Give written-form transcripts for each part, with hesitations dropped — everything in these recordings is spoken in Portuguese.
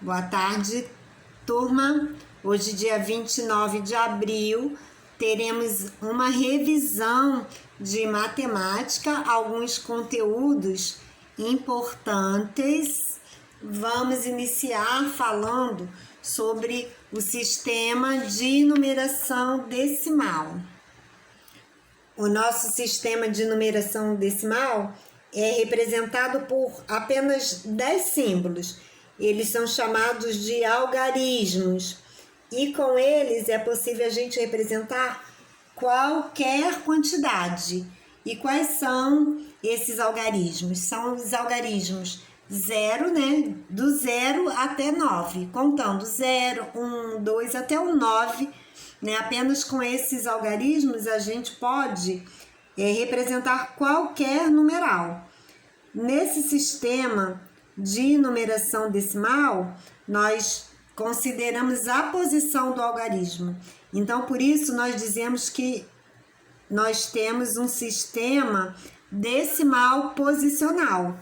Boa tarde, turma. Hoje, dia 29 de abril, teremos uma revisão de matemática, alguns conteúdos importantes. Vamos iniciar falando sobre o sistema de numeração decimal. O nosso sistema de numeração decimal é representado por apenas 10 símbolos. Eles são chamados de algarismos e com eles é possível a gente representar qualquer quantidade. E quais são esses algarismos? São os algarismos 0, né? Do 0 até 9, contando 0, 1, 2 até o 9. Né? Apenas com esses algarismos a gente pode representar qualquer numeral. Nesse sistema de numeração decimal, nós consideramos a posição do algarismo. Então, por isso, nós dizemos que nós temos um sistema decimal posicional.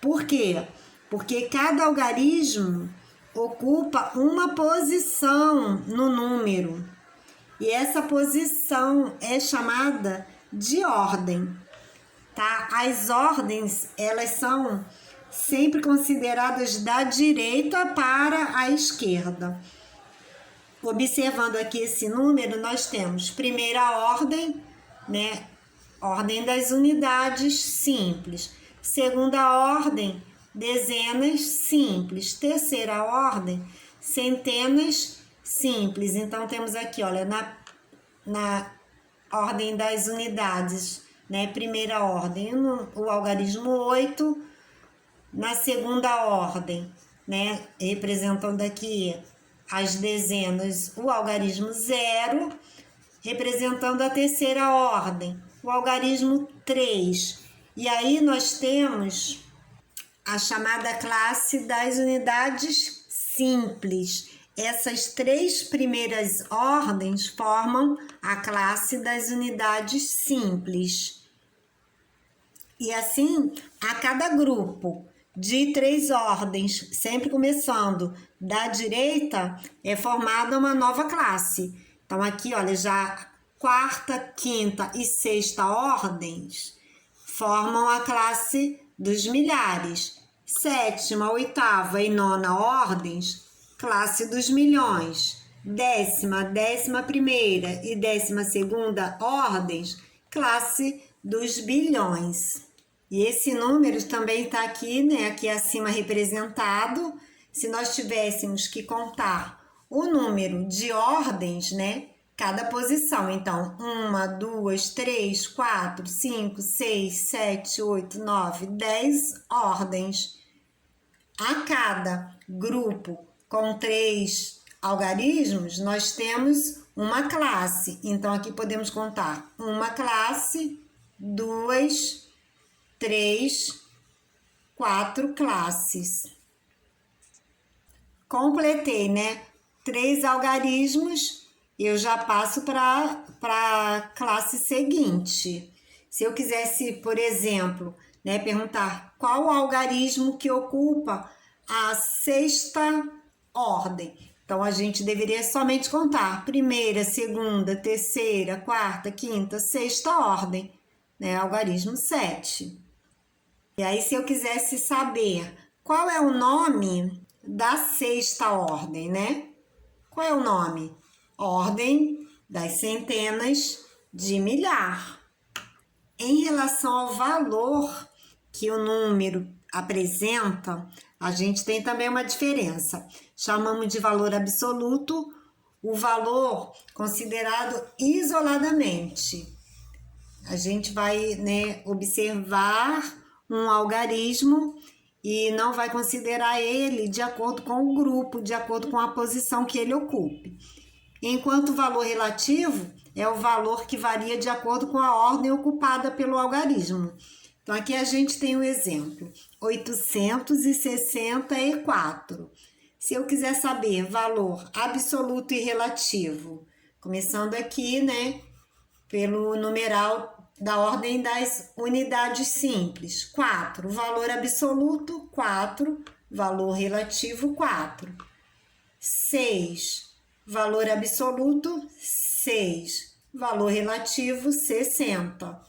Por quê? Porque cada algarismo ocupa uma posição no número. E essa posição é chamada de ordem, tá? As ordens, elas são sempre consideradas da direita para a esquerda. Observando aqui esse número, nós temos primeira ordem, né? Ordem das unidades simples. Segunda ordem, dezenas simples. Terceira ordem, centenas simples. Então, temos aqui, olha, na ordem das unidades, né? Primeira ordem, o algarismo 8. Na segunda ordem, né? Representando aqui as dezenas, o algarismo 0. Representando a terceira ordem, o algarismo 3. E aí nós temos a chamada classe das unidades simples. Essas três primeiras ordens formam a classe das unidades simples. E assim, a cada grupo de 3 ordens, sempre começando da direita, é formada uma nova classe. Então, aqui, olha, já quarta, quinta e sexta ordens formam a classe dos milhares. Sétima, oitava e nona ordens, classe dos milhões. Décima, 11ª e 12ª ordens, classe dos bilhões. E esse número também está aqui, né? Aqui acima representado. Se nós tivéssemos que contar o número de ordens, né? Cada posição. Então, 1, 2, 3, 4, 5, 6, 7, 8, 9, 10 ordens. A cada grupo com 3 algarismos, nós temos uma classe. Então, aqui podemos contar uma classe, 2, 3, 4 classes. Completei, né? 3 algarismos, eu já passo para a classe seguinte. Se eu quisesse, por exemplo, né, perguntar qual algarismo que ocupa a sexta ordem. Então, a gente deveria somente contar primeira, segunda, terceira, quarta, quinta, sexta ordem, né? Algarismo 7. E aí, se eu quisesse saber qual é o nome da sexta ordem, né? Qual é o nome? Ordem das centenas de milhar. Em relação ao valor que o número apresenta, a gente tem também uma diferença. Chamamos de valor absoluto o valor considerado isoladamente. A gente vai, né, observar um algarismo e não vai considerar ele de acordo com o grupo, de acordo com a posição que ele ocupe. Enquanto o valor relativo é o valor que varia de acordo com a ordem ocupada pelo algarismo. Então, aqui a gente tem um exemplo, 864. Se eu quiser saber valor absoluto e relativo, começando aqui, né, pelo numeral da ordem das unidades simples, 4. Valor absoluto, 4. valor relativo 4. 6, valor absoluto 6, valor relativo 60.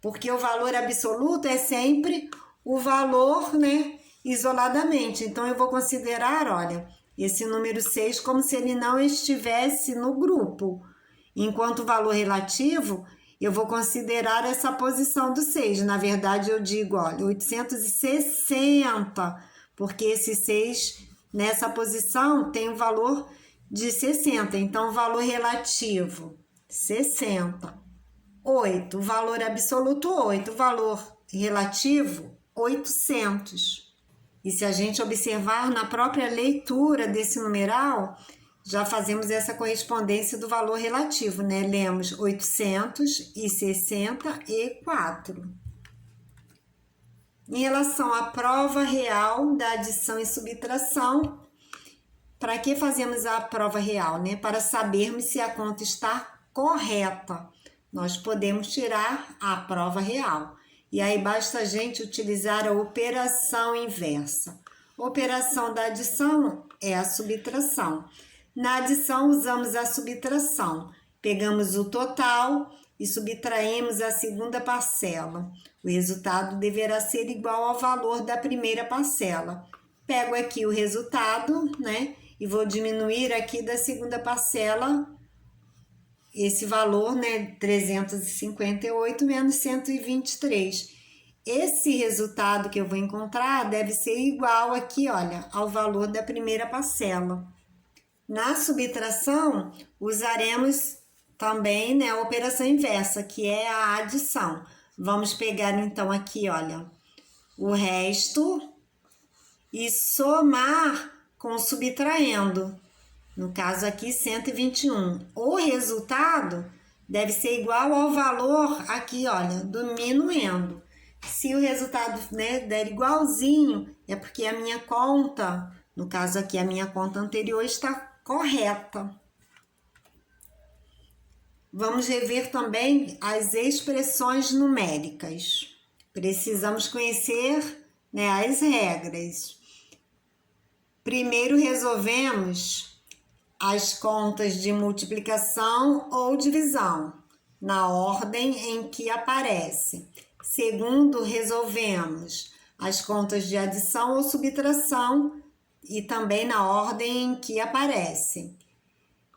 Porque o valor absoluto é sempre o valor, né, isoladamente. Então, eu vou considerar, olha, esse número 6 como se ele não estivesse no grupo. Enquanto o valor relativo, eu vou considerar essa posição do 6. Na verdade, eu digo, olha, 860, porque esse 6, nessa posição, tem o valor de 60. Então, o valor relativo, 60. 8, valor absoluto 8, valor relativo 800. E se a gente observar na própria leitura desse numeral, já fazemos essa correspondência do valor relativo, né? Lemos 864. Em relação à prova real da adição e subtração, para que fazemos a prova real, né? Para sabermos se a conta está correta. Nós podemos tirar a prova real. E aí basta a gente utilizar a operação inversa. Operação da adição é a subtração. Na adição, usamos a subtração. Pegamos o total e subtraímos a segunda parcela. O resultado deverá ser igual ao valor da primeira parcela. Pego aqui o resultado, né? E vou diminuir aqui da segunda parcela esse valor, né, 358 menos 123. Esse resultado que eu vou encontrar deve ser igual aqui, olha, ao valor da primeira parcela. Na subtração, usaremos também, né, a operação inversa, que é a adição. Vamos pegar, então, aqui, olha, o resto e somar com subtraindo. No caso aqui, 121. O resultado deve ser igual ao valor aqui, olha, diminuindo. Se o resultado, né, der igualzinho, é porque a minha conta, no caso aqui, a minha conta anterior está correta. Vamos rever também as expressões numéricas. Precisamos conhecer, né, as regras. Primeiro resolvemos as contas de multiplicação ou divisão, na ordem em que aparece. Segundo, resolvemos as contas de adição ou subtração e também na ordem em que aparece.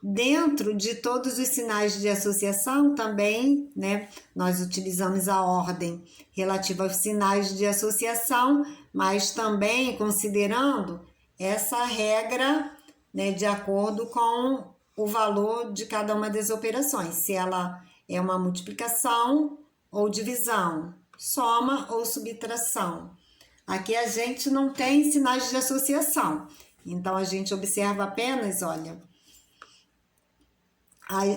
Dentro de todos os sinais de associação também, né, nós utilizamos a ordem relativa aos sinais de associação, mas também considerando essa regra, né, de acordo com o valor de cada uma das operações, se ela é uma multiplicação ou divisão, soma ou subtração. Aqui a gente não tem sinais de associação, então a gente observa apenas, olha,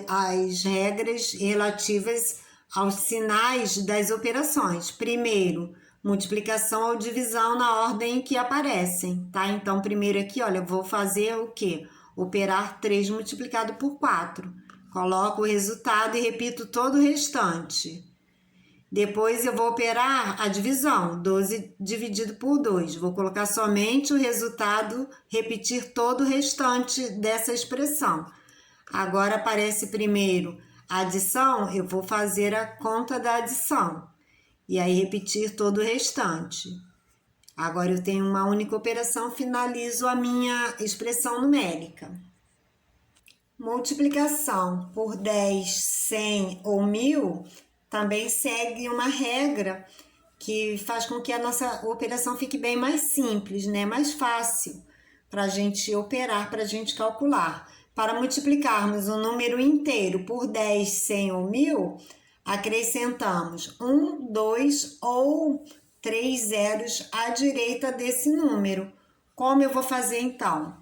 as regras relativas aos sinais das operações. Primeiro, multiplicação ou divisão na ordem em que aparecem, tá? Então, primeiro aqui, olha, eu vou fazer o quê? Operar 3 multiplicado por 4. Coloco o resultado e repito todo o restante. Depois eu vou operar a divisão, 12 dividido por 2. Vou colocar somente o resultado, repetir todo o restante dessa expressão. Agora aparece primeiro a adição, eu vou fazer a conta da adição. E aí repetir todo o restante. Agora eu tenho uma única operação, finalizo a minha expressão numérica. Multiplicação por 10, 100 ou 1000 também segue uma regra que faz com que a nossa operação fique bem mais simples, né? Mais fácil para a gente operar, para a gente calcular. Para multiplicarmos um número inteiro por 10, 100 ou 1000, acrescentamos 1, 2 ou 3 zeros à direita desse número. Como eu vou fazer então?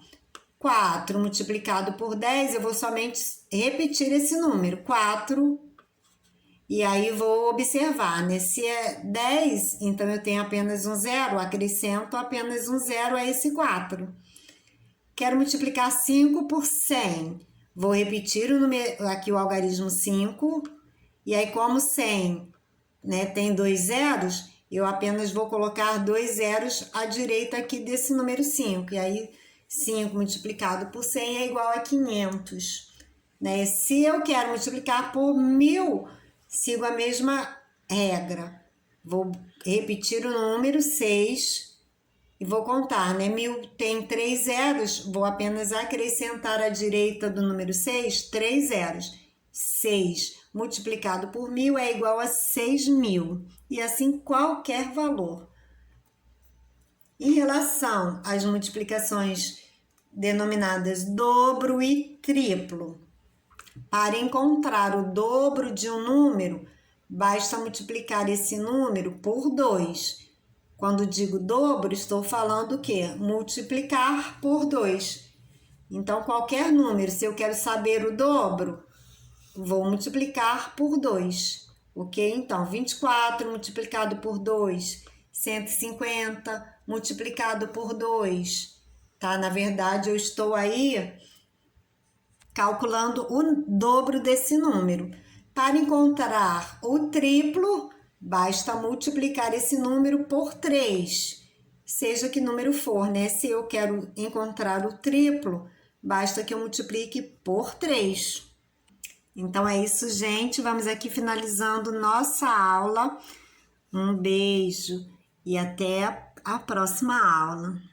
4 multiplicado por 10, eu vou somente repetir esse número, 4. E aí vou observar, né? Se é 10, então eu tenho apenas um zero, acrescento apenas um zero a esse 4. Quero multiplicar 5 por 100. Vou repetir o número, aqui o algarismo 5. E aí, como 100, né, tem 2 zeros, eu apenas vou colocar 2 zeros à direita aqui desse número 5. E aí, 5 multiplicado por 100 é igual a 500. Né? Se eu quero multiplicar por 1000, sigo a mesma regra. Vou repetir o número 6 e vou contar, né? 1000 tem 3 zeros, vou apenas acrescentar à direita do número 6, 3 zeros. 6 multiplicado por 1000 é igual a 6.000. E assim qualquer valor. Em relação às multiplicações denominadas dobro e triplo, para encontrar o dobro de um número, basta multiplicar esse número por 2. Quando digo dobro, estou falando o quê? Multiplicar por 2. Então, qualquer número, se eu quero saber o dobro, vou multiplicar por 2. Ok? Então, 24 multiplicado por 2, 150 multiplicado por 2. Tá? Na verdade, eu estou aí calculando o dobro desse número. Para encontrar o triplo, basta multiplicar esse número por 3, seja que número for, né? Se eu quero encontrar o triplo, basta que eu multiplique por 3. Então é isso, gente. Vamos aqui finalizando nossa aula. Um beijo e até a próxima aula.